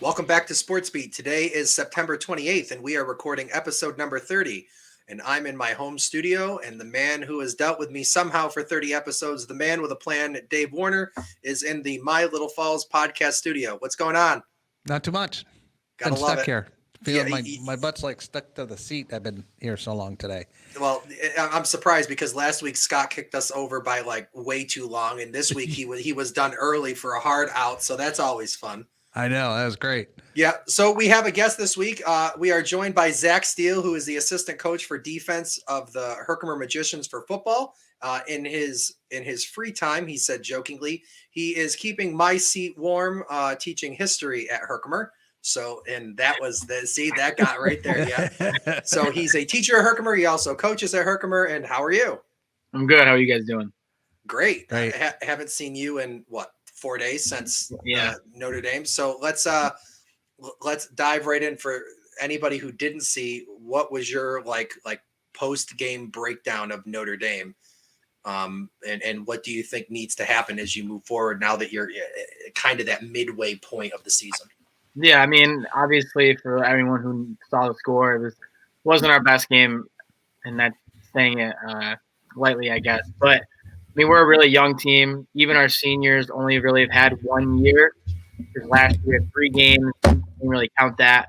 Welcome back to Sportsbeat. Today is September 28th, and we are recording episode number 30. And I'm in my home studio, and the man who has dealt with me somehow for 30 episodes, the man with a plan, Dave Warner, is in the My Little Falls podcast studio. What's going on? Not too much. Gotta Been love stuck it. here. Yeah, Feeling my butt's like stuck to the seat. I've been here so long today. well, I'm surprised because last week Scott kicked us over by like way too long, and this week he was done early for a hard out, so that's always fun. I know. That was great. Yeah, so we have a guest this week. We are joined by Zach Steele, who is the assistant coach for defense of the Herkimer Magicians for football. In his free time, he said jokingly, he is keeping my seat warm, teaching history at Herkimer. So, and that was that got right there. Yeah. So he's a teacher at Herkimer. He also coaches at Herkimer. And how are you? I'm good. How are you guys doing? Great. I haven't seen you in 4 days since Notre Dame. So let's dive right in. For anybody who didn't see, what was your like post game breakdown of Notre Dame, and what do you think needs to happen as you move forward now that you're kind of that midway point of the season? Yeah, I mean, obviously for everyone who saw the score, wasn't our best game, and that's saying it lightly, I guess. But I mean, we're a really young team. Even our seniors only really have had 1 year. Because last year, 3 games, didn't really count that.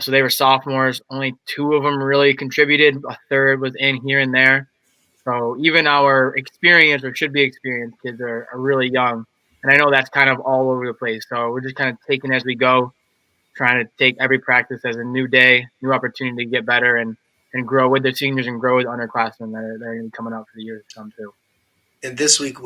So they were sophomores. Only 2 of them really contributed. A third was in here and there. So even our experienced, or should be experienced, kids are really young. And I know that's kind of all over the place. So we're just kind of taking as we go, trying to take every practice as a new day, new opportunity to get better and grow with the seniors and grow with underclassmen that are going to be coming out for the years to come too. And this week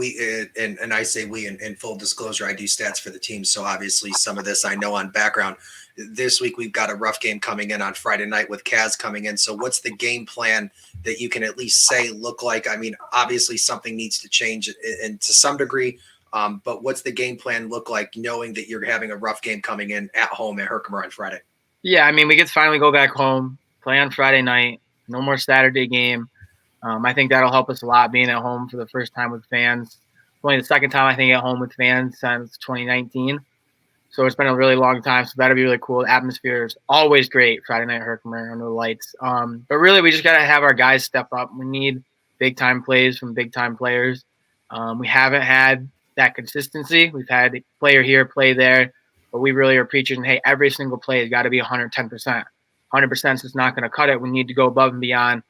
and I say we in full disclosure, I do stats for the team. So obviously some of this I know on background. This week we've got a rough game coming in on Friday night with Kaz coming in. So what's the game plan that you can at least say look like? I mean, obviously something needs to change and to some degree, but what's the game plan look like knowing that you're having a rough game coming in at home at Herkimer on Friday? Yeah, I mean, we get to finally go back home, play on Friday night, no more Saturday game. I think that'll help us a lot being at home for the first time with fans. It's only the second time I think at home with fans since 2019. So it's been a really long time. So that'll be really cool. The atmosphere is always great Friday night Herkimer under the lights. But really, we just got to have our guys step up. We need big time plays from big time players. We haven't had that consistency. We've had player here, play there. But we really are preaching, hey, every single play has got to be 110%. 100% is just not going to cut it. We need to go above and beyond.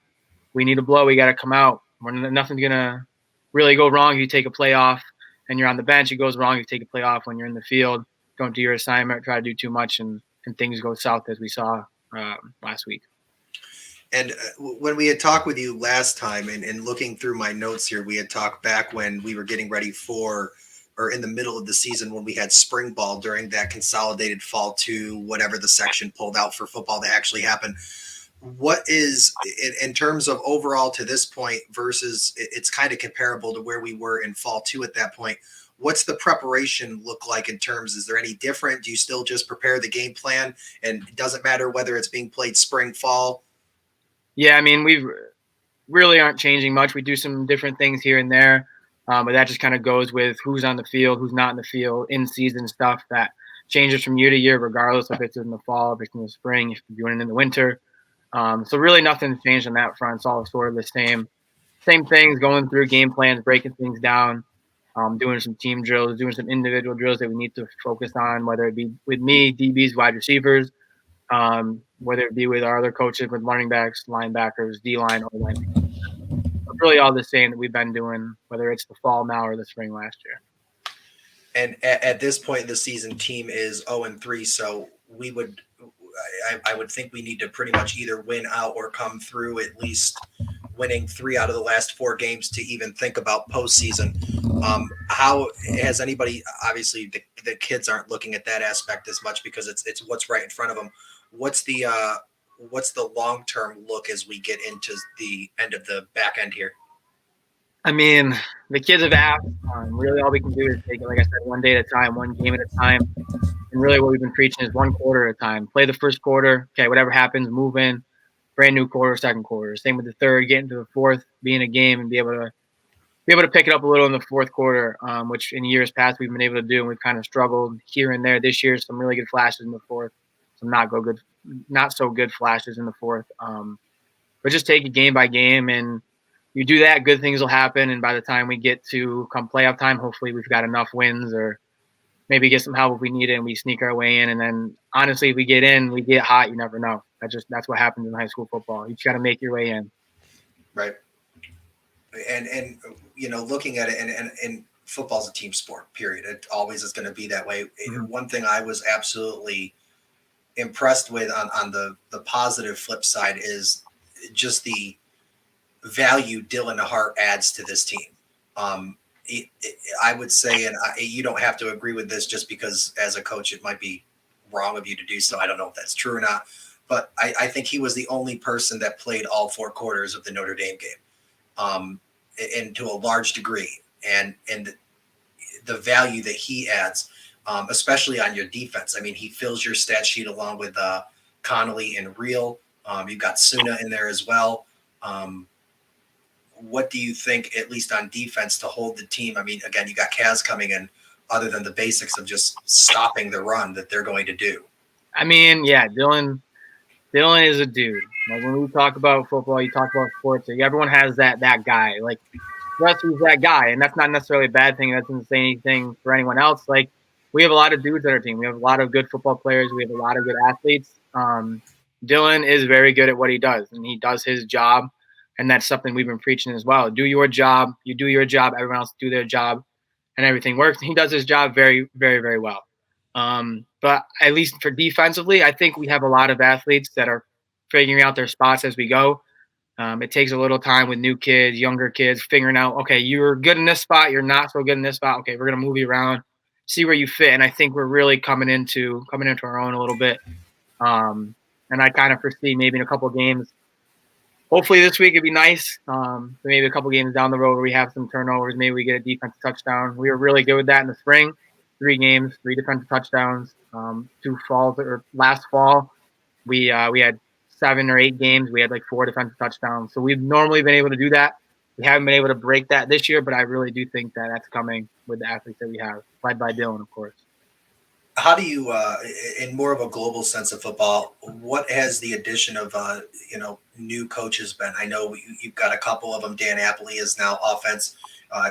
We need a blow. We got to come out. Nothing's going to really go wrong if you take a play off and you're on the bench. It goes wrong if you take a play off when you're in the field. Don't do your assignment, try to do too much, and things go south as we saw last week. And when we had talked with you last time and looking through my notes here, we had talked back when we were getting ready for or in the middle of the season when we had spring ball during that consolidated fall to whatever the section pulled out for football that actually happened. What is in terms of overall to this point versus it's kind of comparable to where we were in fall 2 at that point. What's the preparation look like in terms? Is there any different? Do you still just prepare the game plan and it doesn't matter whether it's being played spring, fall? Yeah, I mean, we really aren't changing much. We do some different things here and there, but that just kind of goes with who's on the field, who's not in the field, in-season stuff that changes from year to year, regardless if it's in the fall, if it's in the spring, if you're doing it in the winter. So really nothing's changed on that front. It's all sort of the same things, going through game plans, breaking things down, doing some team drills, doing some individual drills that we need to focus on, whether it be with me, DBs, wide receivers, whether it be with our other coaches, with running backs, linebackers, D-line, or line. It's really all the same that we've been doing, whether it's the fall now or the spring last year. And at this point in the season, team is 0-3, so I would think we need to pretty much either win out or come through at least winning 3 out of the last 4 games to even think about postseason. How has anybody? Obviously, the kids aren't looking at that aspect as much because it's what's right in front of them. What's the long-term look as we get into the end of the back end here? I mean, the kids have asked. Really, all we can do is take it, like I said, one day at a time, one game at a time. And really what we've been preaching is one quarter at a time. Play the first quarter. Okay, whatever happens, move in. Brand new quarter, second quarter. Same with the third, get into the fourth, be in a game and be able to be able to pick it up a little in the fourth quarter, which in years past we've been able to do, and we've kind of struggled here and there. This year, some really good flashes in the fourth, some not so good flashes in the fourth. But just take it game by game, and you do that, good things will happen. And by the time we get to come playoff time, hopefully we've got enough wins, or maybe get some help if we need it, and we sneak our way in. And then honestly, if we get in, we get hot. You never know. That's what happens in high school football. You just got to make your way in. Right. And looking at it, and football's a team sport, period. It always is going to be that way. Mm-hmm. One thing I was absolutely impressed with on the positive flip side is just the value Dylan Hart adds to this team. I would say, and you don't have to agree with this just because as a coach, it might be wrong of you to do so. I don't know if that's true or not, but I think he was the only person that played all 4 quarters of the Notre Dame game, and to a large degree, and the value that he adds, especially on your defense. I mean, he fills your stat sheet along with Connolly and Reel. You've got Suna in there as well. What do you think, at least on defense, to hold the team? I mean, again, you got Kaz coming in, other than the basics of just stopping the run that they're going to do. I mean, yeah, Dylan is a dude. Like, when we talk about football, you talk about sports, like, everyone has that guy. Like, Rusty's that guy, and that's not necessarily a bad thing. That doesn't say anything for anyone else. Like, we have a lot of dudes on our team. We have a lot of good football players. We have a lot of good athletes. Dylan is very good at what he does, and he does his job. And that's something we've been preaching as well. Do your job. You do your job. Everyone else do their job, and everything works. He does his job very, very, very well. But at least for defensively, I think we have a lot of athletes that are figuring out their spots as we go. It takes a little time with new kids, younger kids, figuring out, okay, you're good in this spot. You're not so good in this spot. Okay, we're going to move you around, see where you fit. And I think we're really coming into our own a little bit. And I kind of foresee maybe in a couple of games, hopefully this week it'd be nice. Maybe a couple games down the road where we have some turnovers. Maybe we get a defensive touchdown. We were really good with that in the spring. 3 games, 3 defensive touchdowns. 2 falls, or last fall, we had 7 or 8 games. We had like 4 defensive touchdowns. So we've normally been able to do that. We haven't been able to break that this year, but I really do think that that's coming with the athletes that we have, led by Dylan, of course. How do you, in more of a global sense of football, what has the addition of, new coaches been? I know you've got a couple of them. Dan Appley is now offense,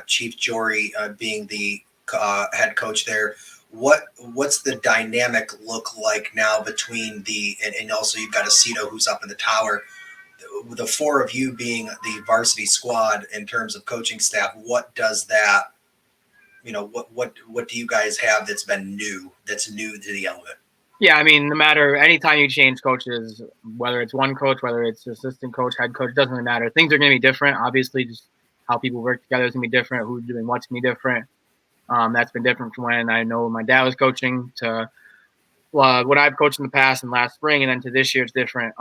Chief Jory being the head coach there. What's the dynamic look like now between and also you've got Aceto who's up in the tower, the 4 of you being the varsity squad in terms of coaching staff? What does that, what do you guys have that's new to the element? Yeah, I mean, no matter, anytime you change coaches, whether it's one coach, whether it's assistant coach, head coach, doesn't really matter. Things are going to be different. Obviously, just how people work together is going to be different. Who's doing what's going to be different. That's been different from when I know my dad was coaching to what I've coached in the past and last spring, and then to this year it's different.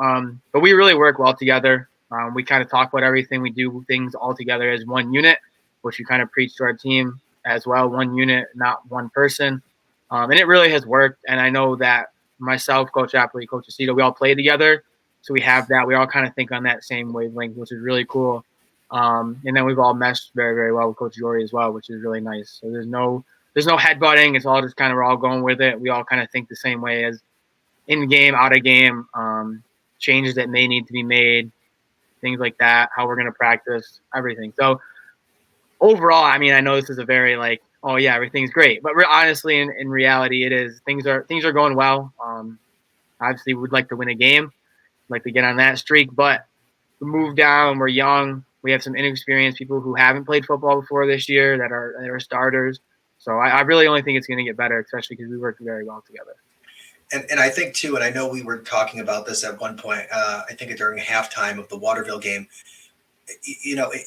But we really work well together. We kind of talk about everything. We do things all together as one unit, which we kind of preach to our team as well. One unit, not one person. And it really has worked. And I know that myself, Coach Appley, Coach Aceto, we all play together. So we have that. We all kind of think on that same wavelength, which is really cool. And then we've all meshed very, very well with Coach Jory as well, which is really nice. So there's no headbutting. It's all just kind of, we're all going with it. We all kind of think the same way as in game, out of game, changes that may need to be made, things like that, how we're going to practice, everything. So overall, I mean, I know this is a very like, oh yeah, everything's great, but honestly, in reality, it is, things are going well. Obviously, we'd like to win a game, like to get on that streak, but we moved down. We're young. We have some inexperienced people who haven't played football before this year that are starters. So I really only think it's going to get better, especially because we work very well together. And I think too, and I know we were talking about this at one point, I think during halftime of the Waterville game,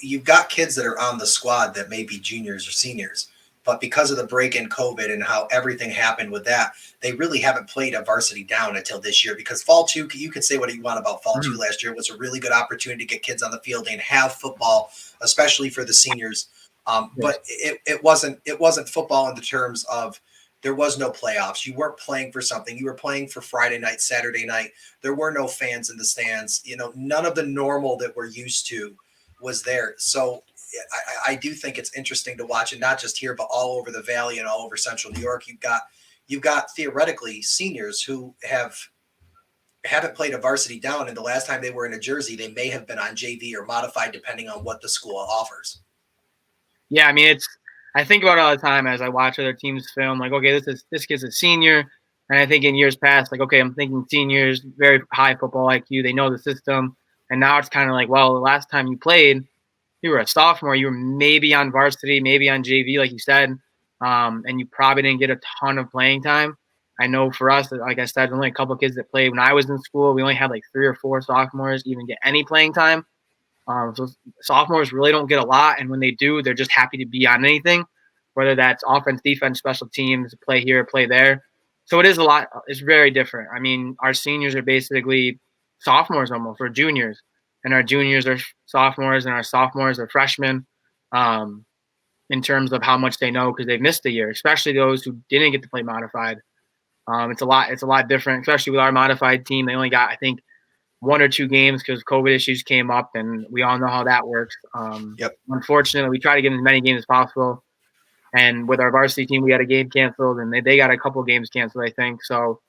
you've got kids that are on the squad that may be juniors or seniors, but because of the break in COVID and how everything happened with that, they really haven't played a varsity down until this year, because fall 2, you could say what you want about fall 2 last year. It was a really good opportunity to get kids on the field and have football, especially for the seniors. But it wasn't football in the terms of, there was no playoffs. You weren't playing for something. You were playing for Friday night, Saturday night. There were no fans in the stands. None of the normal that we're used to was there. So I do think it's interesting to watch, and not just here, but all over the Valley and all over Central New York. You've got theoretically seniors who haven't played a varsity down, and the last time they were in a jersey, they may have been on JV or modified depending on what the school offers. Yeah, I mean, I think about it all the time as I watch other teams film. Like, okay, this kid's a senior, and I think in years past, like, okay, I'm thinking seniors, very high football IQ, they know the system, and now it's kind of like, well, the last time you played, you were a sophomore, you were maybe on varsity, maybe on JV, like you said, and you probably didn't get a ton of playing time. I know for us, like I said, only a couple of kids that played when I was in school. We only had like 3 or 4 sophomores even get any playing time. So sophomores really don't get a lot, and when they do, they're just happy to be on anything, whether that's offense, defense, special teams, play here, play there. So it is a lot. It's very different. I mean, our seniors are basically sophomores almost, or juniors, and our juniors are sophomores, and our sophomores are freshmen. In terms of how much they know because they've missed a year, especially those who didn't get to play modified. It's a lot different, especially with our modified team. They only got, I think, 1 or 2 games because COVID issues came up, and we all know how that works. Yep. Unfortunately, we try to get as many games as possible. And with our varsity team, we had a game canceled, and they got a couple games canceled, I think. So,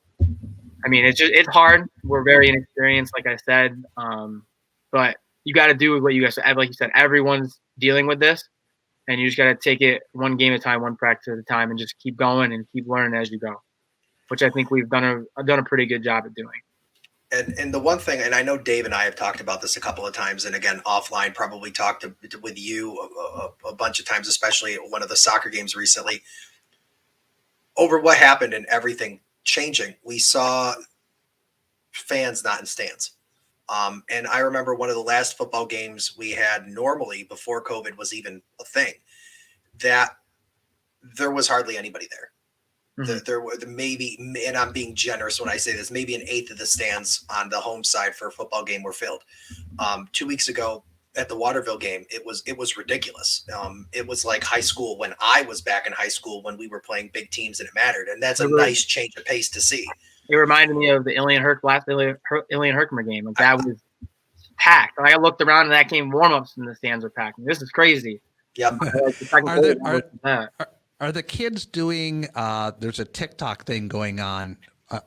I mean, it's hard. We're very inexperienced, like I said. But you got to do what you guys said. Like you said, everyone's dealing with this, and you just got to take it one game at a time, one practice at a time, and just keep going and keep learning as you go, which I think we've done a pretty good job at doing. And the one thing, and I know Dave and I have talked about this a couple of times, and again, offline, probably talked with you a bunch of times, especially at one of the soccer games recently, over what happened and everything changing. We saw fans not in stands. And I remember one of the last football games we had normally before COVID was even a thing, that there was hardly anybody there. There were maybe, and I'm being generous when I say this, maybe 1/8 of the stands on the home side for a football game were filled. 2 weeks ago at the Waterville game, it was ridiculous. It was like high school when I was back in high school when we were playing big teams and it mattered. And that's a nice change of pace to see. It reminded me of the last Herkimer game. Like that was packed. I looked around and that game warm-ups and the stands were packed. This is crazy. Yep. Are the kids doing there's a TikTok thing going on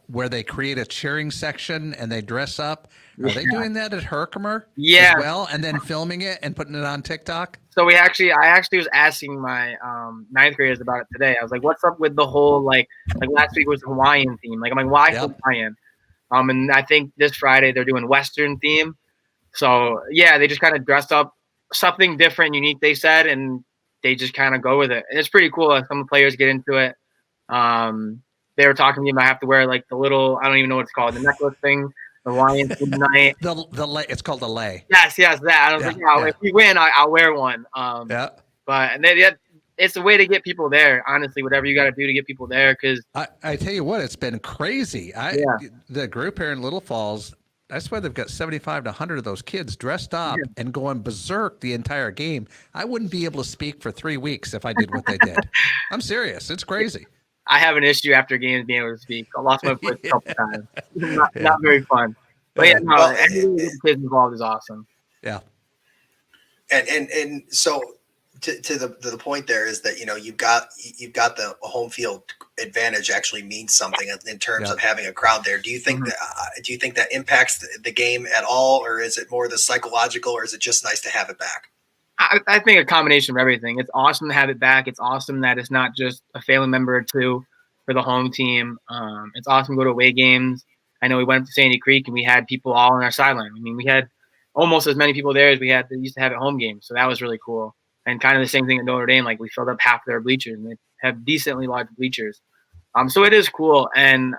where they create a cheering section and they dress up? Are they doing that at Herkimer as well, and then filming it and putting it on TikTok? So I actually was asking my 9th graders about it today. I was like, what's up with the whole like last week was the Hawaiian theme. Like I'm like, why Hawaiian? And I think this Friday they're doing Western theme. So yeah, they just kind of dressed up something different, unique, they said, and they just kind of go with it. And it's pretty cool. Some players get into it. They were talking to me about I have to wear like the little, I don't even know what it's called, the necklace thing, the Hawaiian night. It's called the lei. Yes, that. I was like, if we win, I'll wear one. But it's a way to get people there. Honestly, whatever you got to do to get people there. Because I tell you what, it's been crazy. The group here in Little Falls, I swear they've got 75 to 100 of those kids dressed up and going berserk the entire game. I wouldn't be able to speak for 3 weeks if I did what they did. I'm serious. It's crazy. I have an issue after games being able to speak. I lost my voice a couple times. Not very fun. But everything with the kids involved is awesome. Yeah. And so to the point there is that, you've got the home field advantage actually means something in terms of having a crowd there. Do you think that impacts the game at all, or is it more the psychological, or is it just nice to have it back? I think a combination of everything. It's awesome to have it back. It's awesome that it's not just a family member or two for the home team. It's awesome to go to away games. I know we went up to Sandy Creek and we had people all on our sideline. I mean, we had almost as many people there as we used to have at home games. So that was really cool. And kind of the same thing at Notre Dame. Like we filled up half their bleachers and they have decently large bleachers. So it is cool. And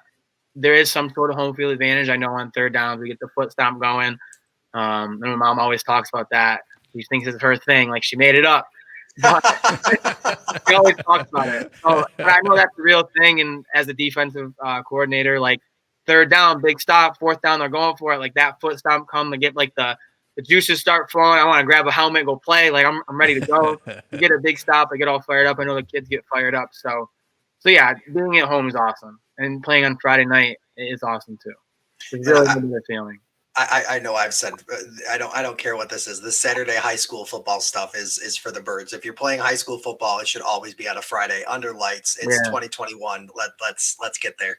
there is some sort of home field advantage. I know on third downs, we get the foot stomp going. And my mom always talks about that. She thinks it's her thing. Like she made it up. But she always talks about it. So, but I know that's the real thing. And as a defensive coordinator, like third down, big stop, fourth down, they're going for it. Like that foot stomp come to get like the juices start flowing. I want to grab a helmet, go play. Like I'm ready to go. You get a big stop, I get all fired up. I know the kids get fired up. So yeah, being at home is awesome. And playing on Friday night is awesome too. It's really good feeling. I know I've said I don't care what this is. The Saturday high school football stuff is for the birds. If you're playing high school football, it should always be on a Friday under lights. It's 2021. Let's get there.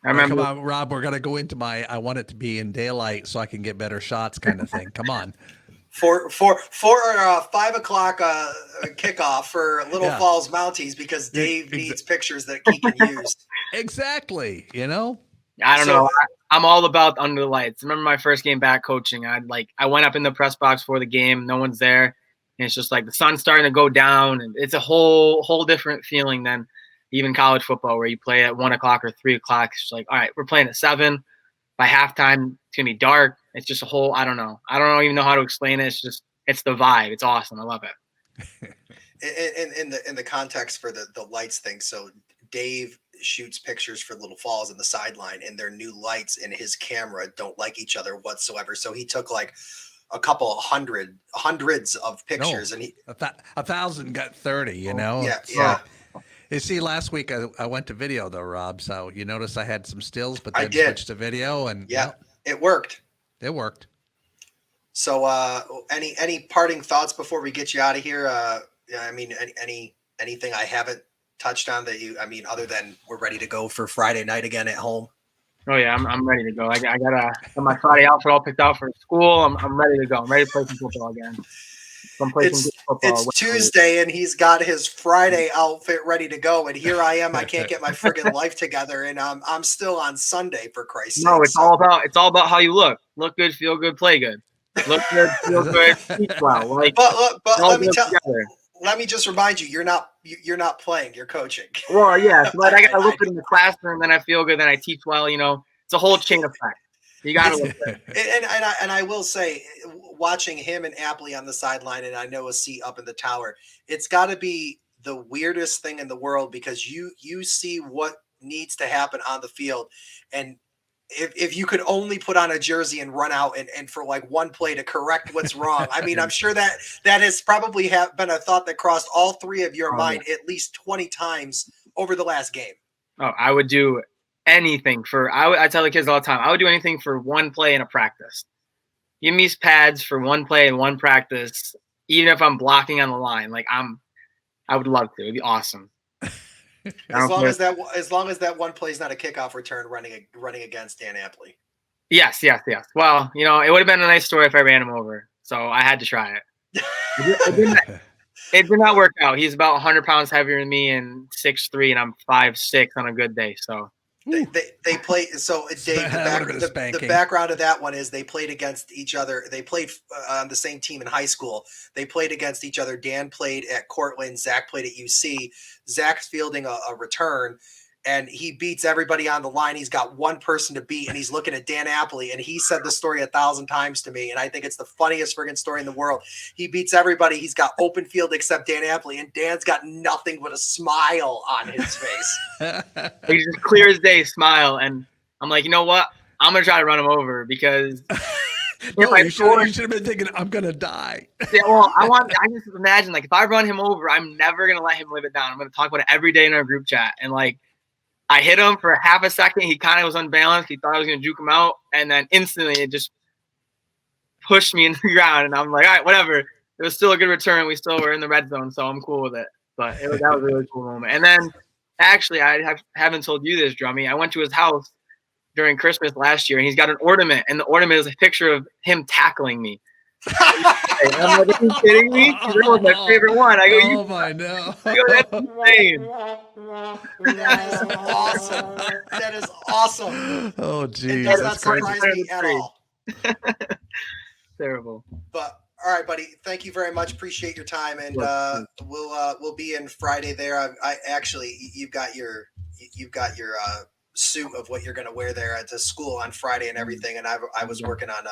I remember. Come on, Rob. We're gonna go into my I want it to be in daylight so I can get better shots kind of thing. Come on. For 5 o'clock kickoff for Little Falls Mounties because Dave needs pictures that he can use. Exactly. I don't know. I'm all about under the lights. Remember my first game back coaching? I went up in the press box for the game. No one's there, and it's just like the sun's starting to go down, and it's a whole different feeling than even college football where you play at 1 o'clock or 3 o'clock. It's just like, all right, we're playing at 7. By halftime, it's gonna be dark. It's just a whole. I don't know. I don't even know how to explain it. It's the vibe. It's awesome. I love it. In the context for the lights thing, so Dave shoots pictures for Little Falls in the sideline, and their new lights in his camera don't like each other whatsoever. So he took like a couple hundreds of pictures, and he 1,000 got 30. Yeah. You see, last week I went to video though, Rob. So you notice I had some stills, but I then did. switched to video, and it worked. It worked. So, any parting thoughts before we get you out of here? I mean, anything I haven't touched on that other than we're ready to go for Friday night again at home? Oh yeah, I'm ready to go. I got my Friday outfit all picked out for school. I'm ready to go. I'm ready to play some football again. It's Tuesday and he's got his Friday outfit ready to go, and here I am. I can't get my friggin' life together, and I'm still on Sunday for Christ's sake. No, it's all about how you look. Look good, feel good, play good. Look good, feel good, eat well. Let me just remind you, you're not playing, you're coaching. Well, yeah, but I gotta look good in the classroom, then I feel good, then I teach well. It's a whole chain effect. You gotta look good. And I will say, watching him and Apley on the sideline, and I know a seat up in the tower, it's got to be the weirdest thing in the world because you see what needs to happen on the field, and if you could only put on a jersey and run out and for like one play to correct what's wrong. I mean, I'm sure that has probably been a thought that crossed all three of your mind at least 20 times over the last game. Oh, I would do anything I tell the kids all the time, I would do anything for one play in a practice. Give me pads for one play in one practice, even if I'm blocking on the line. I would love to. It'd be awesome. As long as that one play is not a kickoff return running against Dan Apley. Yes. Well, it would have been a nice story if I ran him over. So I had to try it. It did not work out. He's about 100 pounds heavier than me and 6'3", and I'm 5'6" on a good day. So they play. So Dave, the background of that one is they played against each other. They played on the same team in high school. They played against each other. Dan played at Cortland. Zach played at UC. Zach's fielding a return, and he beats everybody on the line. He's got one person to beat, and he's looking at Dan Apley, and he said the story 1,000 times to me, and I think it's the funniest friggin' story in the world. He beats everybody. He's got open field except Dan Apley, and Dan's got nothing but a smile on his face. He's just clear as day, smile, and I'm like, you know what? I'm gonna try to run him over because you should have been thinking, I'm gonna die. Yeah, well, I just imagine if I run him over, I'm never gonna let him live it down. I'm gonna talk about it every day in our group chat, and I hit him for half a second. He kind of was unbalanced. He thought I was going to juke him out. And then instantly it just pushed me into the ground. And I'm like, all right, whatever. It was still a good return. We still were in the red zone, so I'm cool with it. But that was a really cool moment. And then actually, I haven't told you this, Drummy. I went to his house during Christmas last year, and he's got an ornament. And the ornament is a picture of him tackling me. I'm like, are you kidding me? That was my favorite one. I go, no. That's insane. That is awesome. That is awesome. Oh, geez. It does not surprise me at all. Terrible. But all right, buddy. Thank you very much. Appreciate your time, and we'll be in Friday there. I actually, you've got your suit of what you're going to wear there at the school on Friday and everything. And I was working on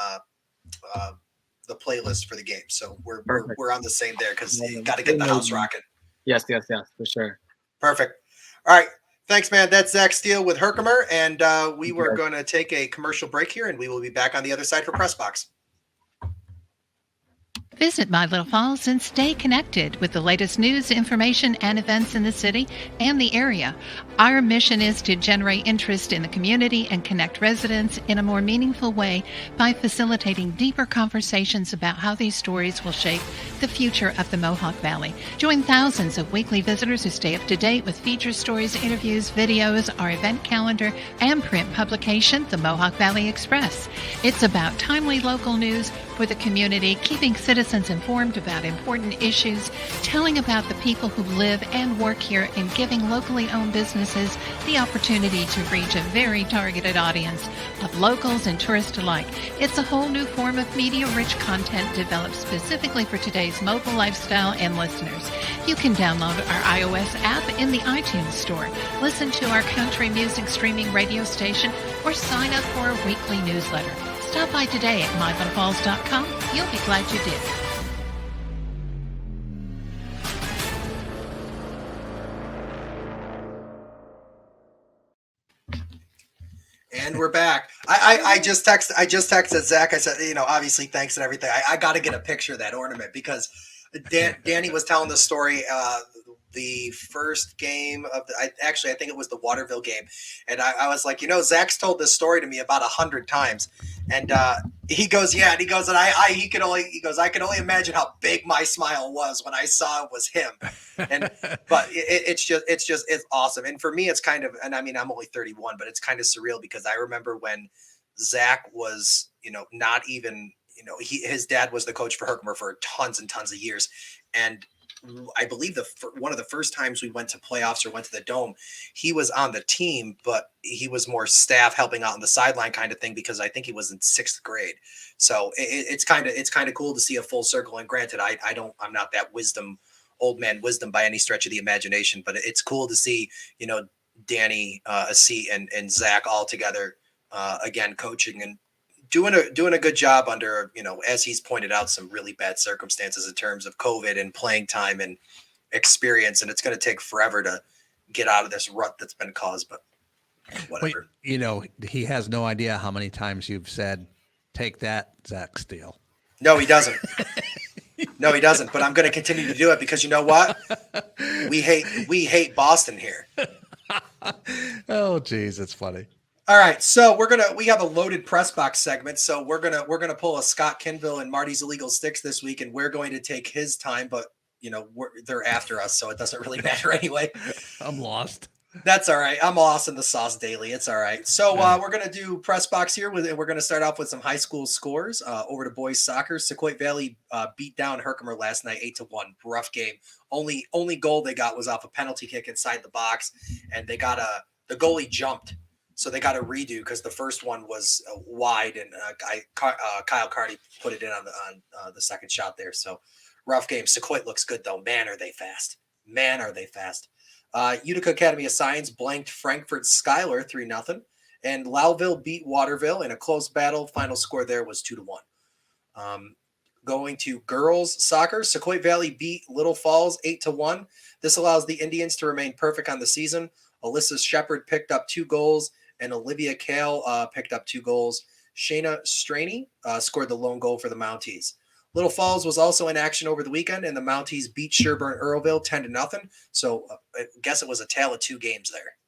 the playlist for the game, so we're on the same there because you got to get the house rocking. Yes, for sure. Perfect. All right, thanks, man. That's Zach Steele with Herkimer, and we were going to take a commercial break here, and we will be back on the other side for Pressbox. Visit My Little Falls and stay connected with the latest news, information, and events in the city and the area. Our mission is to generate interest in the community and connect residents in a more meaningful way by facilitating deeper conversations about how these stories will shape the future of the Mohawk Valley. Join thousands of weekly visitors who stay up to date with feature stories, interviews, videos, our event calendar, and print publication, the Mohawk Valley Express. It's about timely local news for the community, keeping citizens informed about important issues, telling about the people who live and work here, and giving locally owned businesses the opportunity to reach a very targeted audience of locals and tourists alike. It's a whole new form of media-rich content developed specifically for today's mobile lifestyle and listeners. You can download our iOS app in the iTunes Store, listen to our country music streaming radio station, or sign up for a weekly newsletter. Stop by today at mylittlefalls.com. You'll be glad you did. And we're back. I just texted Zach. I said, obviously thanks and everything. I got to get a picture of that ornament because Danny was telling the story. The first game of I think it was the Waterville game, and I was like, Zach's told this story to me about 100 times, and he goes, yeah, and he goes, and I can only imagine how big my smile was when I saw it was him, and but it's awesome, and for me it's kind of, and I mean I'm only 31, but it's kind of surreal because I remember when Zach was not even his dad was the coach for Herkimer for tons and tons of years, and I believe one of the first times we went to playoffs or went to the Dome, he was on the team, but he was more staff helping out on the sideline kind of thing because I think he was in 6th grade. So it's kind of cool to see a full circle. And granted, I'm not that old man wisdom by any stretch of the imagination, but it's cool to see Danny, Asst, and Zach all together again coaching and doing a good job under, as he's pointed out, some really bad circumstances in terms of COVID and playing time and experience. And it's going to take forever to get out of this rut that's been caused, but whatever. He has no idea how many times you've said, take that, Zach Steele. No, he doesn't. No, he doesn't. But I'm going to continue to do it because you know what? We hate Boston here. Oh, geez. It's funny. All right, so we have a loaded press box segment. So we're gonna pull a Scott Kinville and Marty's Illegal Sticks this week, and we're going to take his time, but they're after us, so it doesn't really matter anyway. I'm lost. That's all right. I'm lost in the sauce daily. It's all right. So we're gonna do press box here we're gonna start off with some high school scores. Over to boys soccer. Sequoia Valley beat down Herkimer last night 8-1. Rough game. Only goal they got was off a penalty kick inside the box, and they got the goalie jumped. So they got a redo because the first one was wide, and Kyle Carney put it in on the second shot there. So rough game. Sequoia looks good though. Man, are they fast! Utica Academy of Science blanked Frankfurt Schuyler 3-0, and Lowville beat Waterville in a close battle. Final score there was 2-1. Going to girls soccer, Sequoia Valley beat Little Falls 8-1. This allows the Indians to remain perfect on the season. Alyssa Shepard picked up 2 goals. And Olivia Kale picked up 2 goals. Shayna Straney scored the lone goal for the Mounties. Little Falls was also in action over the weekend, and the Mounties beat Sherburne Earlville 10-0. So I guess it was a tale of 2 games there.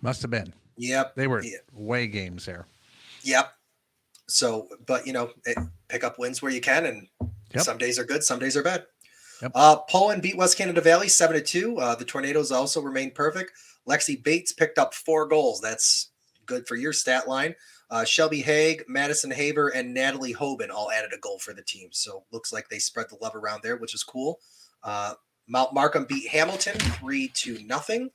Must have been. Yep. They were way games there. Yep. So, but, pick up wins where you can, and some days are good, some days are bad. Yep. Poland beat West Canada Valley 7-2. The Tornadoes also remained perfect. Lexi Bates picked up 4 goals. That's good for your stat line. Shelby Haig, Madison Haber, and Natalie Hoban all added a goal for the team. So looks like they spread the love around there, which is cool. Mount Markham beat Hamilton 3-0.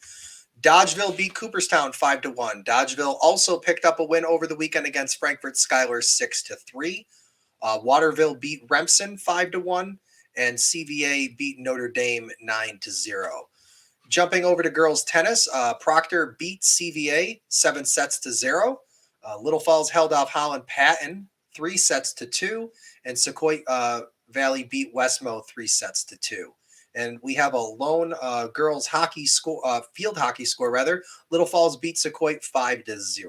Dodgeville beat Cooperstown 5-1. Dodgeville also picked up a win over the weekend against Frankfurt Schuyler 6-3. Waterville beat Remsen 5-1, and CVA beat Notre Dame 9-0. Jumping over to girls tennis, Proctor beat CVA 7-0. Little Falls held off Holland Patton 3-2, and Sequoia Valley beat Westmo 3-2. And we have a lone girls hockey score, field hockey score rather. Little Falls beat Sequoia 5-0.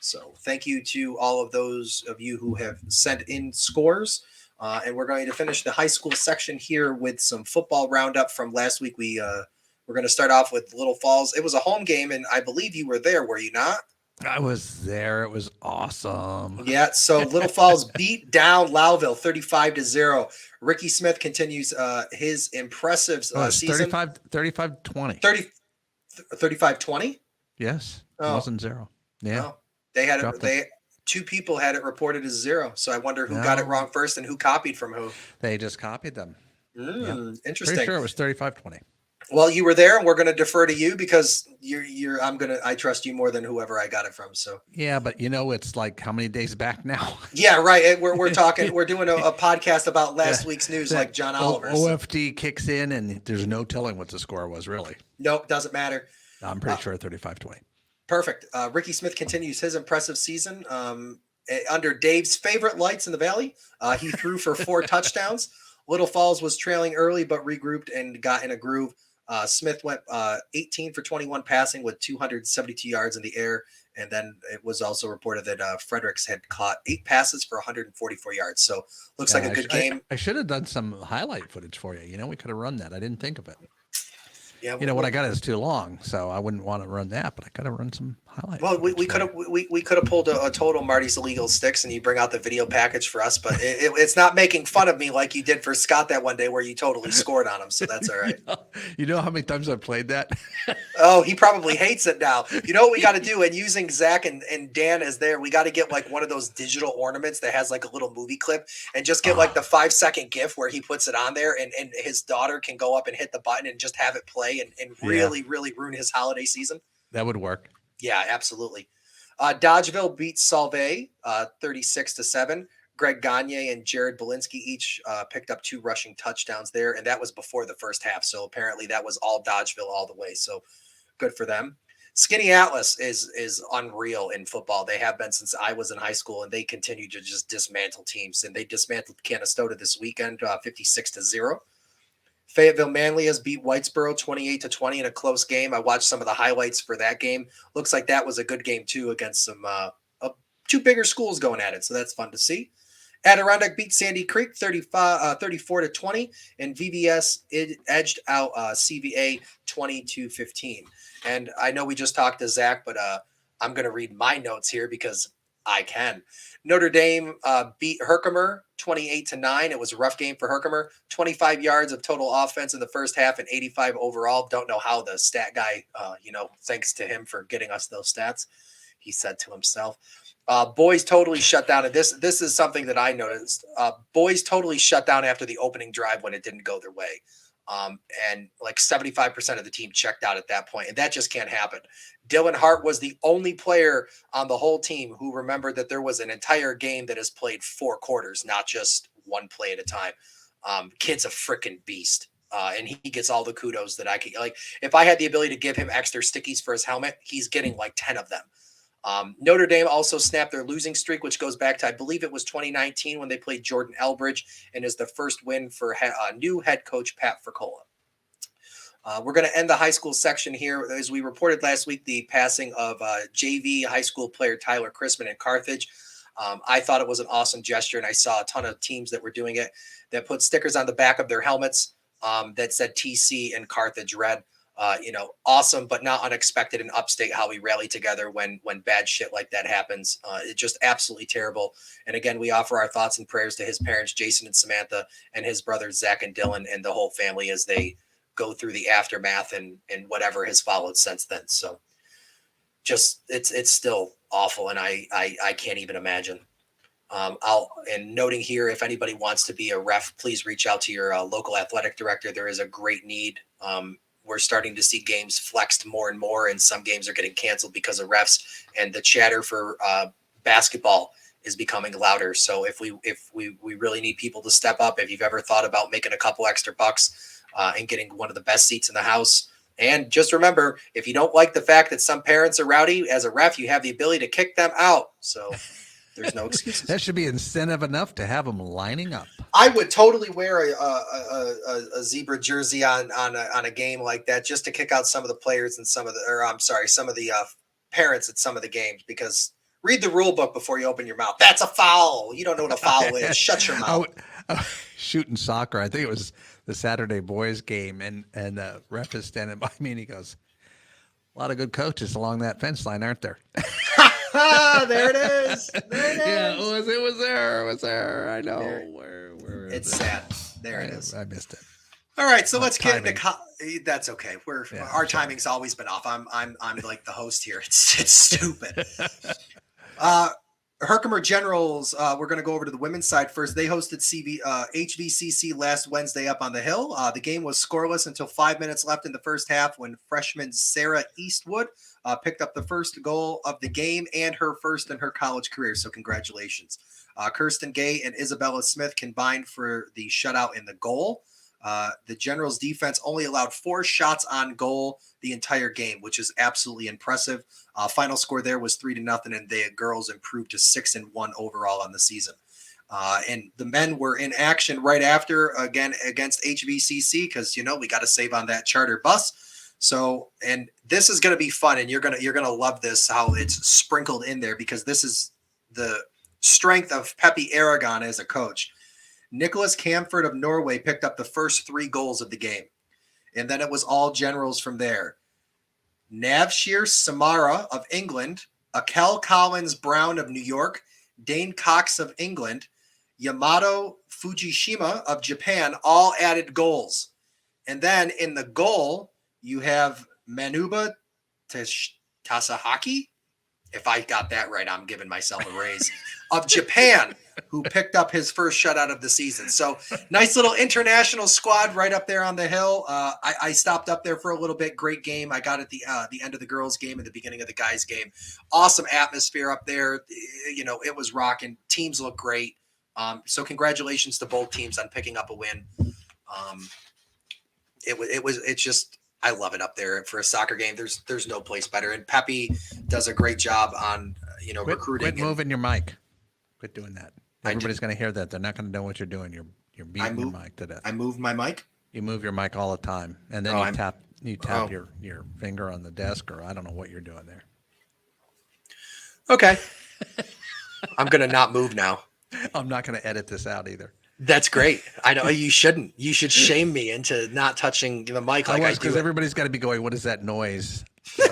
So thank you to all of those of you who have sent in scores. And we're going to finish the high school section here with some football roundup from last week. We're going to start off with Little Falls. It was a home game, and I believe you were there, were you not? I was there. It was awesome. Yeah, so Little Falls beat down Lowville 35-0. Ricky Smith continues his impressive season. 35-20. 35-20? Yes. It wasn't 0. Yeah. Oh, they had it. Two people had it reported as 0. So I wonder who got it wrong first and who copied from who. They just copied them. Interesting. Pretty sure it was 35-20. Well, you were there, and we're going to defer to you because I trust you more than whoever I got it from. So yeah, but it's like how many days back now? Yeah, right. We're talking. We're doing a podcast about last week's news, like John Oliver. OFD kicks in, and there's no telling what the score was really. Nope, doesn't matter. I'm pretty sure 35-20. Perfect. Ricky Smith continues his impressive season under Dave's favorite lights in the Valley. He threw for 4 touchdowns. Little Falls was trailing early, but regrouped and got in a groove. Smith went 18 for 21 passing with 272 yards in the air. And then it was also reported that Fredericks had caught 8 passes for 144 yards. So looks like a good game. I should have done some highlight footage for you. We could have run that. I didn't think of it. Yeah, what I got is too long, so I wouldn't want to run that, but I could have run some highlights. Well, we could have pulled a total Marty's Illegal Sticks, and you bring out the video package for us, but it's not making fun of me like you did for Scott that one day where you totally scored on him, so that's all right. You know how many times I've played that? Oh, he probably hates it now. You know what we got to do? And using Zach and Dan as there, we got to get like one of those digital ornaments that has like a little movie clip and just get like the 5-second GIF where he puts it on there and his daughter can go up and hit the button and just have it play and really ruin his holiday season. That would work. Yeah, absolutely. Dodgeville beats Solvay 36-7. Greg Gagne and Jared Belinsky each picked up 2 rushing touchdowns there, and that was before the first half. So apparently that was all Dodgeville all the way. So good for them. Skinny Atlas is unreal in football. They have been since I was in high school, and they continue to just dismantle teams. And they dismantled Canastota this weekend, 56-0. Fayetteville Manlius beat Whitesboro 28-20 in a close game. I watched some of the highlights for that game. Looks like that was a good game too against some 2 bigger schools going at it. So that's fun to see. Adirondack beat Sandy Creek 34-20, and VBS edged out CVA 20-15. And I know we just talked to Zach, but I'm going to read my notes here because I can. Notre Dame beat Herkimer 28-9. It was a rough game for Herkimer. 25 yards of total offense in the first half and 85 overall. Don't know how the stat guy, thanks to him for getting us those stats. He said to himself. Boys totally shut down. And this is something that I noticed. Boys totally shut down after the opening drive when it didn't go their way. And like 75% of the team checked out at that point, and that just can't happen. Dylan Hart was the only player on the whole team who remembered that there was an entire game that is played 4 quarters, not just one play at a time. Kid's a freaking beast. And he gets all the kudos that I could. Like, if I had the ability to give him extra stickies for his helmet, he's getting like 10 of them. Notre Dame also snapped their losing streak, which goes back to, I believe it was 2019 when they played Jordan Elbridge, and is the first win for new head coach Pat Fricola. We're going to end the high school section here. As we reported last week, the passing of JV high school player Tyler Chrisman in Carthage. I thought it was an awesome gesture, and I saw a ton of teams that were doing it that put stickers on the back of their helmets that said TC and Carthage red. Awesome, but not unexpected in upstate how we rally together when bad shit like that happens. It's just absolutely terrible. And again, we offer our thoughts and prayers to his parents, Jason and Samantha, and his brothers, Zach and Dylan, and the whole family as they go through the aftermath and whatever has followed since then. So just, it's still awful. And I can't even imagine. And noting here, if anybody wants to be a ref, please reach out to your local athletic director. There is a great need. We're starting to see games flexed more and more, and some games are getting canceled because of refs, and the chatter for basketball is becoming louder. So if we really need people to step up, if you've ever thought about making a couple extra bucks and getting one of the best seats in the house, and just remember, if you don't like the fact that some parents are rowdy, as a ref, you have the ability to kick them out. So there's no excuses. That should be incentive enough to have them lining up. I would totally wear a zebra jersey on a game like that just to kick out some of the players and some of the parents at some of the games, because read the rule book before you open your mouth. That's a foul. You don't know what a foul is. Shut your mouth. shooting soccer. I think it was the Saturday boys game, and the ref is standing by me, and he goes, "A lot of good coaches along that fence line, aren't there?" There it is. There it is. Yeah, it was there. I know. There. Where It's is it? sad. There it is. I missed it. All right, so let's timing. get into. That's okay. Our timing's always been off. I'm like the host here. It's stupid. Herkimer Generals. We're going to go over to the women's side first. They hosted HVCC last Wednesday up on the hill. The game was scoreless until 5 minutes left in the first half when freshman Sarah Eastwood picked up the first goal of the game and her first in her college career. So congratulations. Kirsten Gay and Isabella Smith combined for the shutout in the goal. The Generals defense only allowed 4 shots on goal the entire game, which is absolutely impressive. Final score there was 3-0, and the girls improved to 6-1 overall on the season. And the men were in action right after, again, against HVCC, because, we got to save on that charter bus. So, and this is going to be fun, and you're gonna love this, how it's sprinkled in there, because this is the strength of Peppy Aragon as a coach. Nicholas Camford of Norway picked up the first 3 goals of the game, and then it was all Generals from there. Navshir Samara of England, Akel Collins Brown of New York, Dane Cox of England, Yamato Fujishima of Japan all added goals. And then in the goal, you have Manuba Tasahaki. If I got that right, I'm giving myself a raise, of Japan, who picked up his first shutout of the season. So nice little international squad right up there on the hill. I stopped up there for a little bit. Great game. I got at the end of the girls' game and the beginning of the guys' game. Awesome atmosphere up there. It was rocking. Teams look great. So congratulations to both teams on picking up a win. It's just, I love it up there for a soccer game. There's no place better. And Peppy does a great job on, recruiting. Quit moving your mic. Quit doing that. Everybody's going to hear that. They're not going to know what you're doing. You're beating your mic to death. I move my mic. You move your mic all the time, and then you tap your finger on the desk, or I don't know what you're doing there. Okay. I'm going to not move now. I'm not going to edit this out either. That's great. I know you shouldn't. You should shame me into not touching the mic like I do. Because everybody's got to be going, what is that noise? So.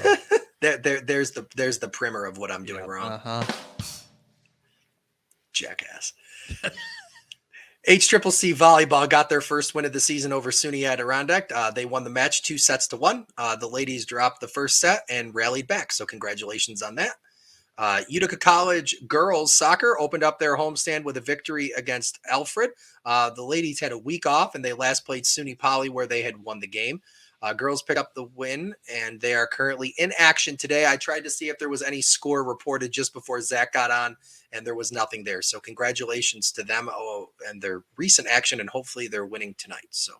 there's the primer of what I'm doing wrong. Jackass. HCCC Volleyball got their first win of the season over SUNY Adirondack. They won the match 2-1. The ladies dropped the first set and rallied back. So congratulations on that. Utica College girls soccer opened up their homestand with a victory against Alfred. The ladies had a week off, and they last played SUNY Poly, where they had won the game. Girls picked up the win, and they are currently in action today. I tried to see if there was any score reported just before Zach got on, and there was nothing there. So congratulations to them and their recent action, and hopefully they're winning tonight. So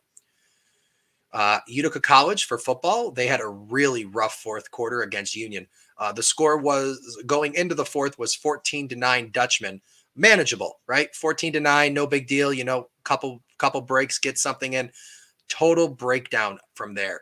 Utica College for football, they had a really rough fourth quarter against Union. The score was going into the fourth was 14-9 Dutchman. Manageable, right? 14-9, no big deal. Couple breaks, get something in. Total breakdown from there.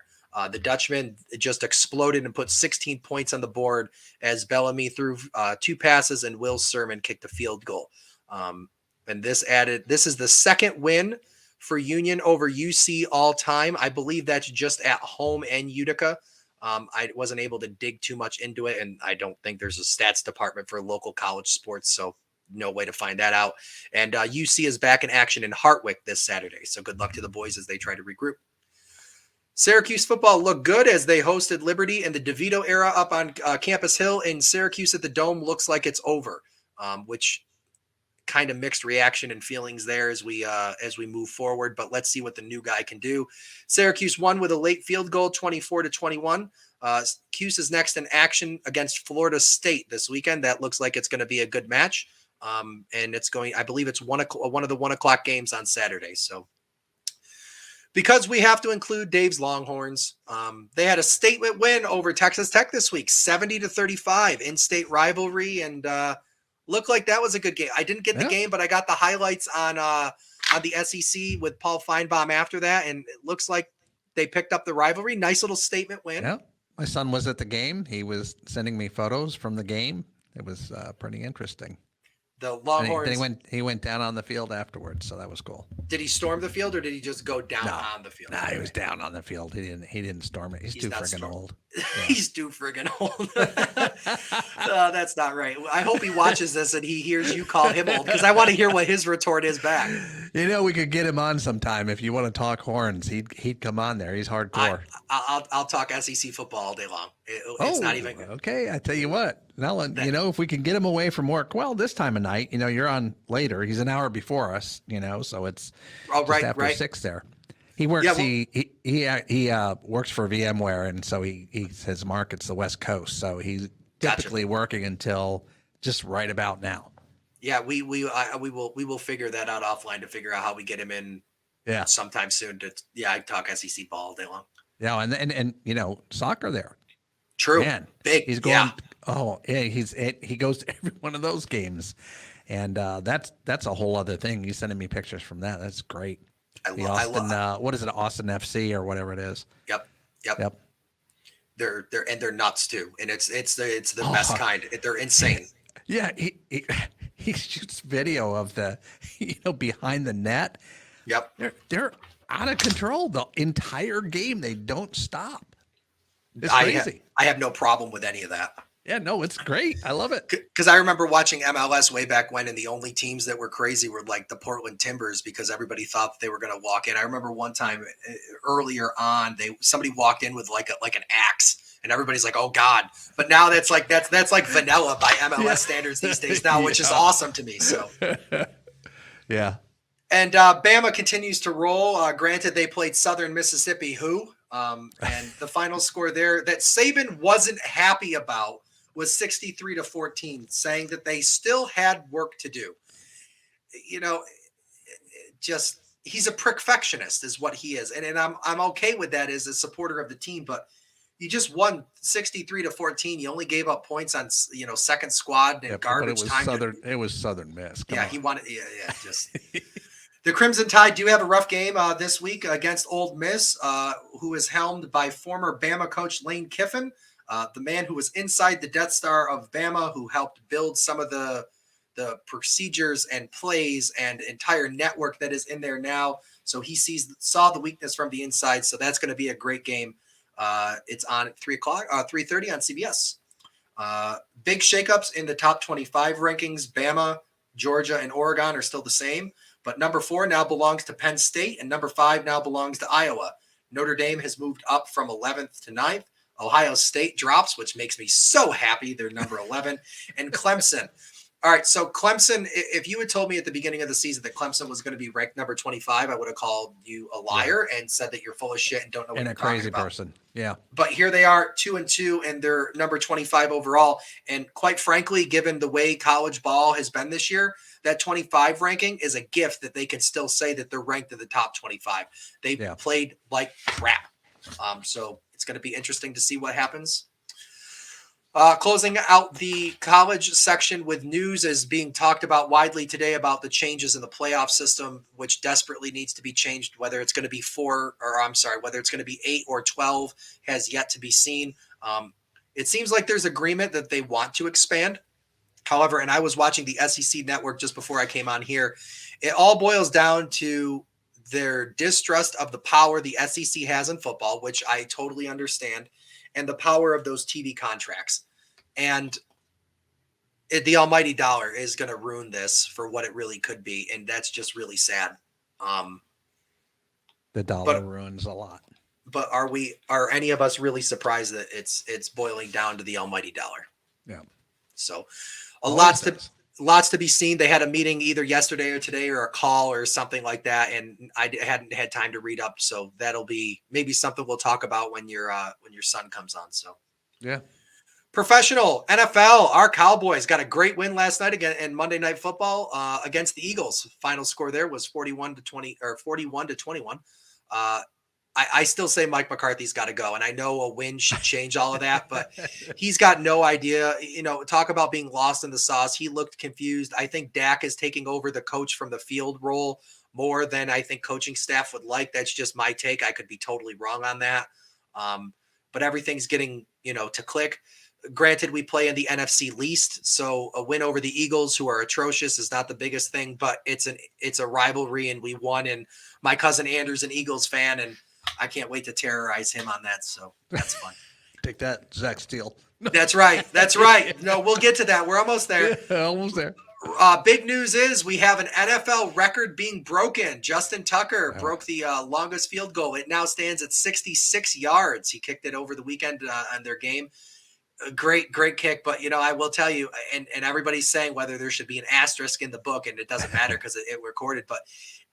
The Dutchman just exploded and put 16 points on the board as Bellamy threw 2 passes and Will Sermon kicked a field goal. And this is the second win for Union over UC all time. I believe that's just at home and Utica. I wasn't able to dig too much into it, and I don't think there's a stats department for local college sports, so no way to find that out. And UC is back in action in Hartwick this Saturday, so good luck to the boys as they try to regroup. Syracuse football looked good as they hosted Liberty in the DeVito era up on Campus Hill, and Syracuse at the Dome looks like it's over, which kind of mixed reaction and feelings there as we move forward, but let's see what the new guy can do. Syracuse won with a late field goal, 24-21. Cuse is next in action against Florida State this weekend. That looks like it's going to be a good match. And it's going, I believe it's one of the 1:00 games on Saturday. So because we have to include Dave's Longhorns, they had a statement win over Texas Tech this week, 70-35 in-state rivalry. And, looked like that was a good game. I didn't get the game, but I got the highlights on the SEC with Paul Feinbaum after that, and it looks like they picked up the rivalry. Nice little statement win. Yeah, my son was at the game. He was sending me photos from the game. It was pretty interesting. The And Longhorns. he went down on the field afterwards, so that was cool. Did he storm the field or did he just go down on the field? Nah, he was down on the field. He didn't storm it. He's too friggin' old. Yeah. He's too friggin' old. That's not right. I hope he watches this and he hears you call him old, because I want to hear what his retort is back. We could get him on sometime if you want to talk horns. He'd come on there. He's hardcore. I'll talk SEC football all day long. It's not even good. Okay. I tell you what. Now, if we can get him away from work, well, this time of night, you're on later. He's an hour before us, so it's just after 6 there. He works. Yeah, he works for VMware, and so his market's the West Coast. So he's typically working until just right about now. Yeah, we will figure that out offline to figure out how we get him in. Yeah, sometime soon. I talk SEC ball all day long. Yeah, and soccer there. True. Man, big. He's going. Yeah. Oh, yeah. He goes to every one of those games, and that's a whole other thing. He's sending me pictures from that. That's great. I love. What is it? Austin FC or whatever it is. Yep. They're nuts too, and it's the best kind. They're insane. Yeah, he shoots video of the behind the net. Yep. They're out of control the entire game. They don't stop. It's crazy. I have no problem with any of that. Yeah, no, it's great. I love it. Because I remember watching MLS way back when, and the only teams that were crazy were like the Portland Timbers, because everybody thought that they were going to walk in. I remember one time earlier on, somebody walked in with like an axe, and everybody's like, "Oh God!" But now that's like vanilla by MLS standards these days now, which is awesome to me. So, yeah. And Bama continues to roll. Granted, they played Southern Mississippi, and the final score there that Saban wasn't happy about was 63-14, saying that they still had work to do. Just he's a perfectionist is what he is. And I'm okay with that as a supporter of the team, but you just won 63-14. You only gave up points on, second squad and garbage time. It was Southern Miss. Come on. He wanted, just the Crimson Tide do have a rough game this week against Ole Miss, who is helmed by former Bama coach Lane Kiffin, the man who was inside the Death Star of Bama, who helped build some of the procedures and plays and entire network that is in there now. So he saw the weakness from the inside. So that's going to be a great game. It's on at 3:30 on CBS. Big shakeups in the top 25 rankings. Bama, Georgia, and Oregon are still the same. But number 4 now belongs to Penn State, and number 5 now belongs to Iowa. Notre Dame has moved up from 11th to 9th. Ohio State drops, which makes me so happy. They're number 11. And Clemson. All right, so Clemson, if you had told me at the beginning of the season that Clemson was going to be ranked number 25, I would have called you a liar and said that you're full of shit and don't know what you're talking about. And a crazy person, yeah. But here they are, 2-2, and they're number 25 overall. And quite frankly, given the way college ball has been this year, that 25 ranking is a gift that they can still say that they're ranked in the top 25. They played like crap. So it's going to be interesting to see what happens. Closing out the college section with news is being talked about widely today about the changes in the playoff system, which desperately needs to be changed. Whether it's going to be whether it's going to be 8 or 12 has yet to be seen. It seems like there's agreement that they want to expand. However, and I was watching the SEC network just before I came on here, it all boils down to their distrust of the power the SEC has in football, which I totally understand, and the power of those TV contracts. And the almighty dollar is going to ruin this for what it really could be. And that's just really sad. The dollar ruins a lot. But are any of us really surprised that it's boiling down to the almighty dollar? Yeah. So lots to be seen. They had a meeting either yesterday or today or a call or something like that. And I hadn't had time to read up. So that'll be maybe something we'll talk about when your son comes on. So, yeah. Professional NFL, our Cowboys got a great win last night again in Monday Night Football against the Eagles. Final score there was 41-20 or 41-21. I still say Mike McCarthy's got to go, and I know a win should change all of that, but he's got no idea. Talk about being lost in the sauce. He looked confused. I think Dak is taking over the coach from the field role more than I think coaching staff would like. That's just my take. I could be totally wrong on that. But everything's getting, to click. Granted, we play in the NFC least, so a win over the Eagles, who are atrocious, is not the biggest thing, but it's a rivalry, and we won. And my cousin Andrew's an Eagles fan, and I can't wait to terrorize him on that. So that's fun. Take that, Zach Steele. That's right. That's right. No, we'll get to that. We're almost there. Almost there. Big news is we have an NFL record being broken. Justin Tucker broke the longest field goal. It now stands at 66 yards. He kicked it over the weekend on their game. Great kick. But, I will tell you, and everybody's saying whether there should be an asterisk in the book, and it doesn't matter because it recorded, but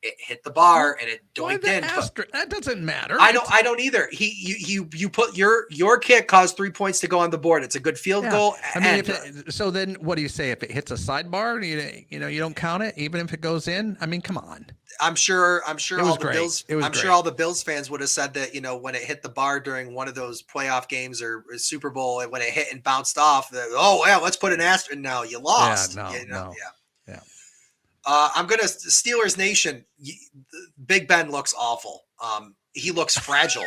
it hit the bar and it doinked in. That doesn't matter. I don't either. You put your kick caused 3 points to go on the board. It's a good field goal. I mean, so then what do you say if it hits a sidebar? You don't count it even if it goes in. I mean, come on. I'm sure all the Bills. Sure all the Bills fans would have said that when it hit the bar during one of those playoff games or Super Bowl, and when it hit and bounced off, let's put an asterisk. No, you lost. No. I'm gonna Steelers Nation. Big Ben looks awful. He looks fragile.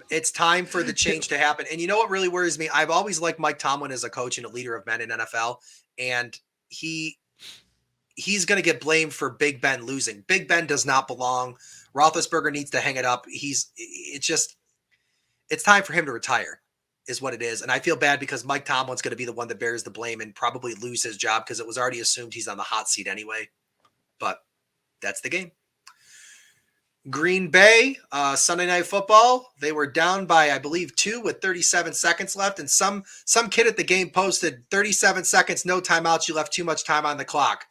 It's time for the change to happen. And you know what really worries me? I've always liked Mike Tomlin as a coach and a leader of men in NFL, and he's going to get blamed for Big Ben losing. Big Ben does not belong. Roethlisberger needs to hang it up. It's time for him to retire is what it is. And I feel bad because Mike Tomlin's going to be the one that bears the blame and probably lose his job because it was already assumed he's on the hot seat anyway. But that's the game. Green Bay, Sunday Night Football. They were down by, I believe, 2 with 37 seconds left. And some kid at the game posted 37 seconds, no timeouts. You left too much time on the clock.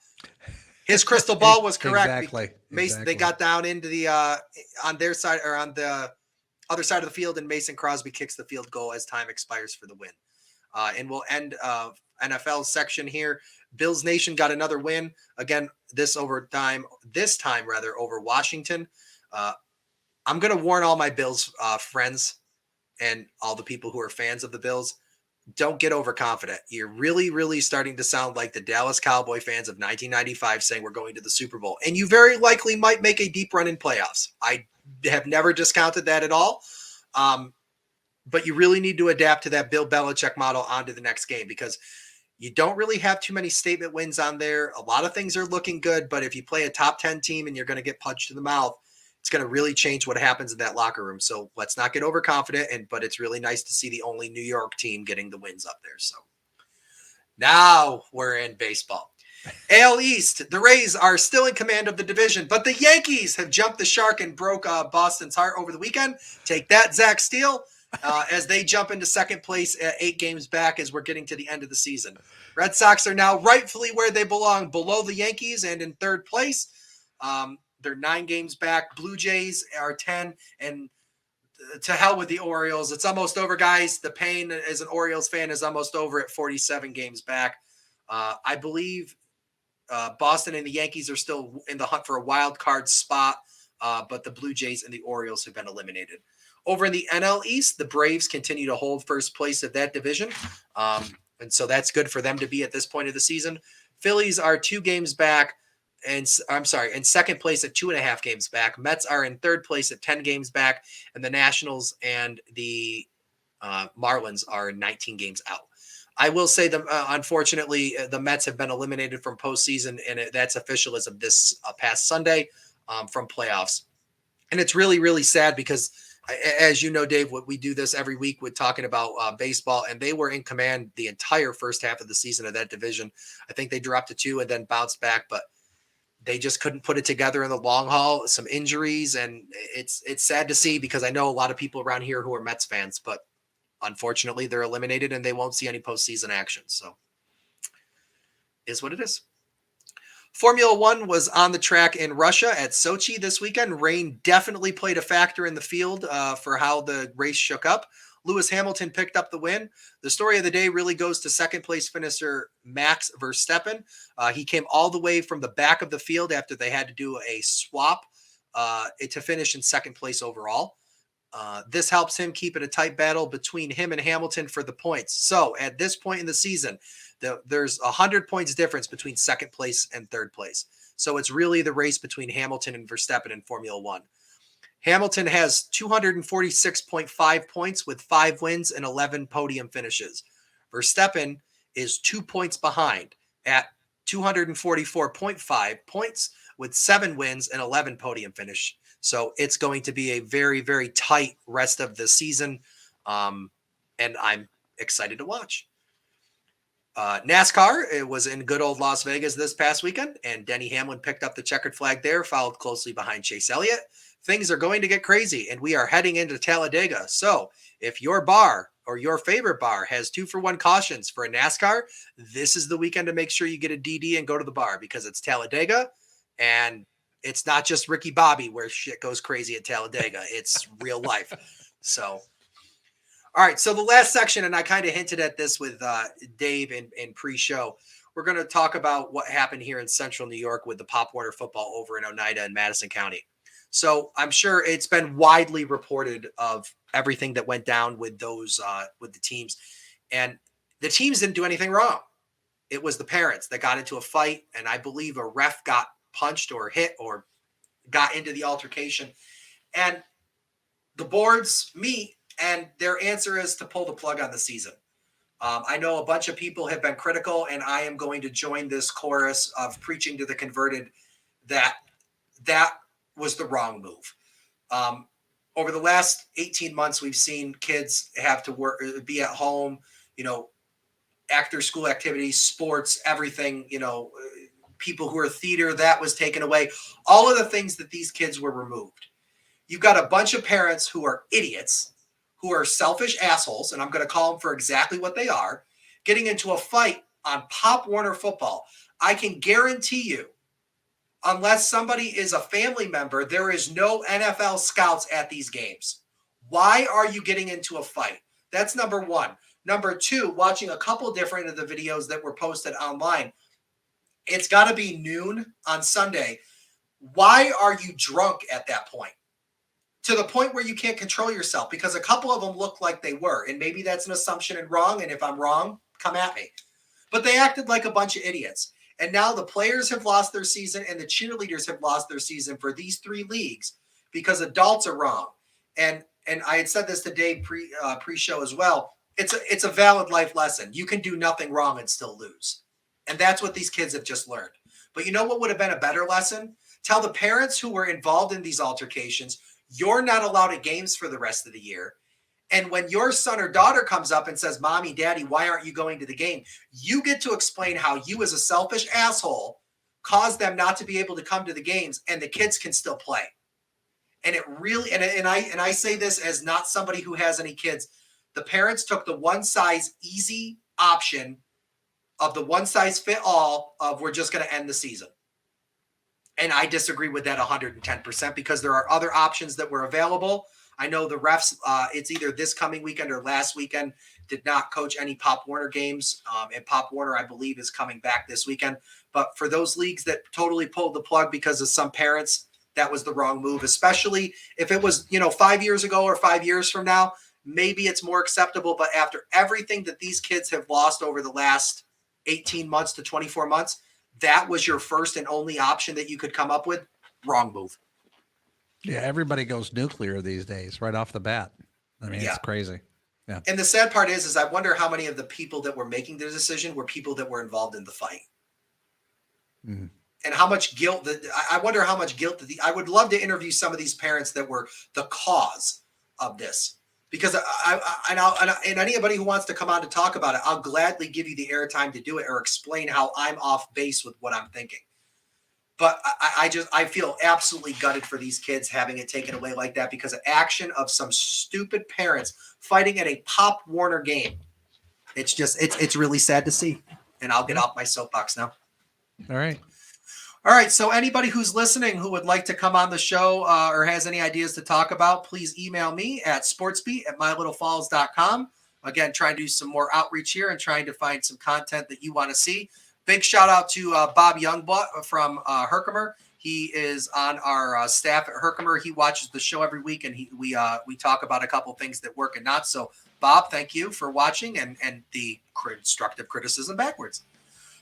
His crystal ball was correct. Exactly. They got down into the on their side or on the other side of the field, and Mason Crosby kicks the field goal as time expires for the win. And we'll end NFL section here. Bills Nation got another win again. This time over Washington. I'm going to warn all my Bills friends and all the people who are fans of the Bills. Don't get overconfident. You're really, really starting to sound like the Dallas Cowboy fans of 1995 saying we're going to the Super Bowl. And you very likely might make a deep run in playoffs. I have never discounted that at all. But you really need to adapt to that Bill Belichick model onto the next game because you don't really have too many statement wins on there. A lot of things are looking good, but if you play a top 10 team and you're going to get punched in the mouth, it's going to really change what happens in that locker room. So let's not get overconfident. But it's really nice to see the only New York team getting the wins up there. So now we're in baseball. AL East, the Rays are still in command of the division, but the Yankees have jumped the shark and broke Boston's heart over the weekend. Take that, Zach Steele, as they jump into second place at 8 games back as we're getting to the end of the season. Red Sox are now rightfully where they belong, below the Yankees and in third place. They're 9 games back. Blue Jays are 10, and to hell with the Orioles. It's almost over, guys. The pain as an Orioles fan is almost over at 47 games back. I believe Boston and the Yankees are still in the hunt for a wild card spot, but the Blue Jays and the Orioles have been eliminated. Over in the NL East, the Braves continue to hold first place of that division, and so that's good for them to be at this point of the season. Phillies are 2 games back. And in second place at 2.5 games back. Mets are in third place at 10 games back, and the Nationals and the Marlins are 19 games out. I will say that unfortunately the Mets have been eliminated from postseason, and that's official as of this past Sunday from playoffs. And it's really, really sad because, as you know, Dave, we do this every week with talking about baseball, and they were in command the entire first half of the season of that division. I think they dropped to 2 and then bounced back, but they just couldn't put it together in the long haul, some injuries. And it's sad to see because I know a lot of people around here who are Mets fans, but unfortunately they're eliminated and they won't see any postseason action. So is what it is. Formula One was on the track in Russia at Sochi this weekend. Rain definitely played a factor in the field for how the race shook up. Lewis Hamilton picked up the win. The story of the day really goes to second place finisher Max Verstappen. He came all the way from the back of the field after they had to do a swap to finish in second place overall. This helps him keep it a tight battle between him and Hamilton for the points. So at this point in the season, there's 100 points difference between second place and third place. So it's really the race between Hamilton and Verstappen in Formula One. Hamilton has 246.5 points with 5 wins and 11 podium finishes. Verstappen is 2 points behind at 244.5 points with 7 wins and 11 podium finish. So it's going to be a very, very tight rest of the season. And I'm excited to watch. NASCAR, it was in good old Las Vegas this past weekend, and Denny Hamlin picked up the checkered flag there, followed closely behind Chase Elliott. Things are going to get crazy, and we are heading into Talladega. So if your bar or your favorite bar has 2-for-1 cautions for a NASCAR, this is the weekend to make sure you get a DD and go to the bar, because it's Talladega, and it's not just Ricky Bobby where shit goes crazy at Talladega. It's real life. So, all right. So the last section, and I kind of hinted at this with Dave in pre-show, we're going to talk about what happened here in Central New York with the Pop Warner football over in Oneida and Madison County. So I'm sure it's been widely reported of everything that went down with those with the teams, and the teams didn't do anything wrong. It was the parents that got into a fight, and I believe a ref got punched or hit or got into the altercation, and the boards meet, and their answer is to pull the plug on the season. I know a bunch of people have been critical, and I am going to join this chorus of preaching to the converted that was the wrong move. Over the last 18 months, we've seen kids have to work, be at home, after school activities, sports, everything, people who are theater, that was taken away. All of the things that these kids were removed. You've got a bunch of parents who are idiots, who are selfish assholes, and I'm going to call them for exactly what they are, getting into a fight on Pop Warner football. I can guarantee you, unless somebody is a family member, there is no NFL scouts at these games. Why are you getting into a fight? That's number one. Number two, watching a couple different of the videos that were posted online, it's got to be noon on Sunday. Why are you drunk at that point? To the point where you can't control yourself, because a couple of them looked like they were. And maybe that's an assumption and wrong. And if I'm wrong, come at me. But they acted like a bunch of idiots. And now the players have lost their season and the cheerleaders have lost their season for these 3 leagues because adults are wrong. And I had said this to Dave pre-show as well. It's a valid life lesson. You can do nothing wrong and still lose. And that's what these kids have just learned. But you know what would have been a better lesson? Tell the parents who were involved in these altercations, you're not allowed at games for the rest of the year. And when your son or daughter comes up and says, Mommy, Daddy, why aren't you going to the game? You get to explain how you as a selfish asshole caused them not to be able to come to the games, and the kids can still play. And it really, and I say this as not somebody who has any kids. The parents took the one size easy option of the one size fit all of we're just going to end the season. And I disagree with that 110% because there are other options that were available. I know the refs, it's either this coming weekend or last weekend, did not coach any Pop Warner games. And Pop Warner, I believe, is coming back this weekend. But for those leagues that totally pulled the plug because of some parents, that was the wrong move, especially if it was, 5 years ago or 5 years from now, maybe it's more acceptable. But after everything that these kids have lost over the last 18 months to 24 months, that was your first and only option that you could come up with. Wrong move. Yeah, everybody goes nuclear these days right off the bat. I mean, It's crazy. Yeah. And the sad part is I wonder how many of the people that were making the decision were people that were involved in the fight. Mm-hmm. And how much guilt I wonder how much guilt I would love to interview some of these parents that were the cause of this, because and anybody who wants to come on to talk about it, I'll gladly give you the airtime to do it or explain how I'm off base with what I'm thinking. But I feel absolutely gutted for these kids having it taken away like that because of action of some stupid parents fighting at a Pop Warner game. It's just, it's really sad to see. And I'll get off my soapbox now. All right. All right. So anybody who's listening who would like to come on the show or has any ideas to talk about, please email me at sportsbeat@mylittlefalls.com. Again, trying to do some more outreach here and trying to find some content that you want to see. Big shout out to Bob Youngbutt from Herkimer. He is on our staff at Herkimer. He watches the show every week, and we talk about a couple things that work and not. So, Bob, thank you for watching and the constructive criticism backwards.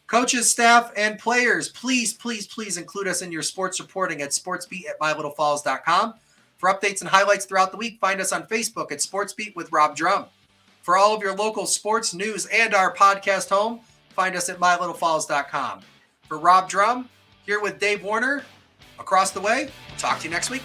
Coaches, staff, and players, please, please, please include us in your sports reporting at sportsbeat@mylittlefalls.com. For updates and highlights throughout the week, find us on Facebook at Sportsbeat with Rob Drumm. For all of your local sports news and our podcast home, find us at mylittlefalls.com. For Rob Drumm, here with Dave Warner, across the way, we'll talk to you next week.